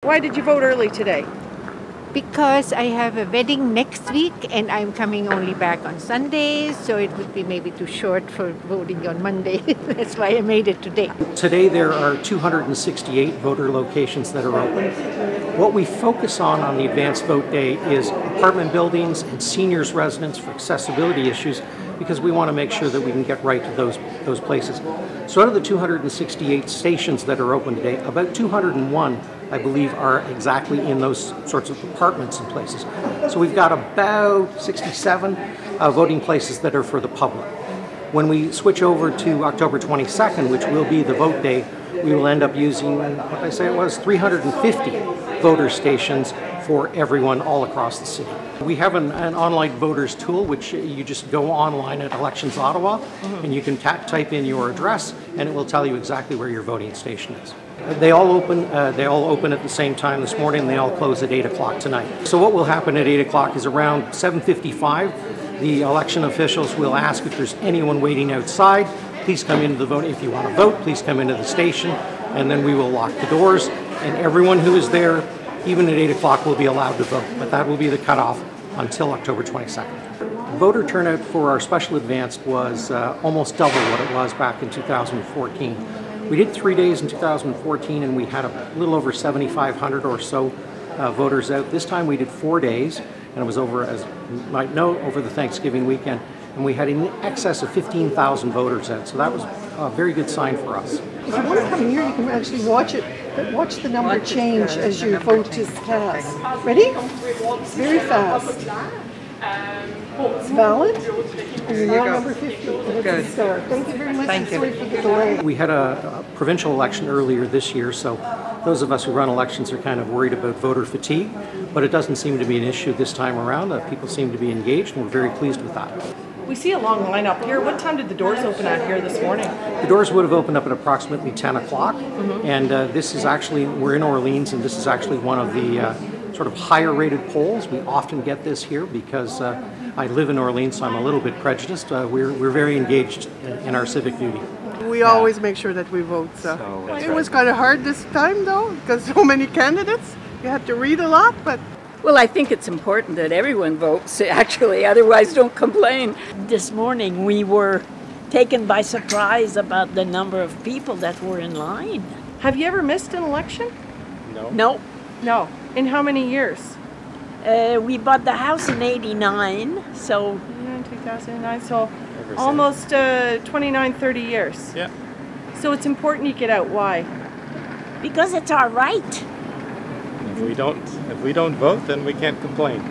Why did you vote early today? Because I have a wedding next week and I'm coming only back on Sundays, so it would be maybe too short for voting on Monday. That's why I made it today. Today there are 268 voter locations that are open. What we focus on the advanced vote day is apartment buildings and seniors' residents for accessibility issues, because we want to make sure that we can get right to those places. So out of the 268 stations that are open today, about 201, I believe, are exactly in those sorts of apartments and places. So we've got about 67 voting places that are for the public. When we switch over to October 22nd, which will be the vote day, we will end up using, what did I say it was, 350 voter stations for everyone all across the city. We have an online voters tool, which you just go online at Elections Ottawa, and you can type in your address, and it will tell you exactly where your voting station is. They all open at the same time this morning, and they all close at 8 o'clock tonight. So what will happen at 8 o'clock is around 7:55, the election officials will ask if there's anyone waiting outside. Please come into the vote. If you want to vote, please come into the station, and then we will lock the doors, and everyone who is there, even at 8 o'clock, will be allowed to vote. But that will be the cutoff until October 22nd. Voter turnout for our special advanced was almost double what it was back in 2014. We did 3 days in 2014, and we had a little over 7,500 or so voters out. This time we did 4 days, and it was over, as you might know, over the Thanksgiving weekend, and we had in excess of 15,000 voters out. So that was a very good sign for us. If you want to come here, you can actually watch it, but watch the number change as your vote is cast. Ready? It's very fast. It's valid, and you're now number 50. Good. Thank you very much. Thank you. Sorry for the delay. We had a provincial election earlier this year, so those of us who run elections are kind of worried about voter fatigue, but it doesn't seem to be an issue this time around. People seem to be engaged, and we're very pleased with that. We see a long line up here. What time did the doors open at here this morning? The doors would have opened up at approximately 10 o'clock, and this is actually, we're in Orleans, and this is actually one of the sort of higher rated polls. We often get this here because I live in Orleans, so I'm a little bit prejudiced. We're very engaged in our civic duty. We always make sure that we vote. So it was kind of hard this time, though, because so many candidates. You had to read a lot, but. Well, I think it's important that everyone votes, actually, otherwise don't complain. This morning we were taken by surprise about the number of people that were in line. Have you ever missed an election? No. No. In how many years? We bought the house in '89, so... In 2009, so almost 29, 30 years. Yeah. So it's important you get out. Why? Because it's our right. If we don't vote, then we can't complain.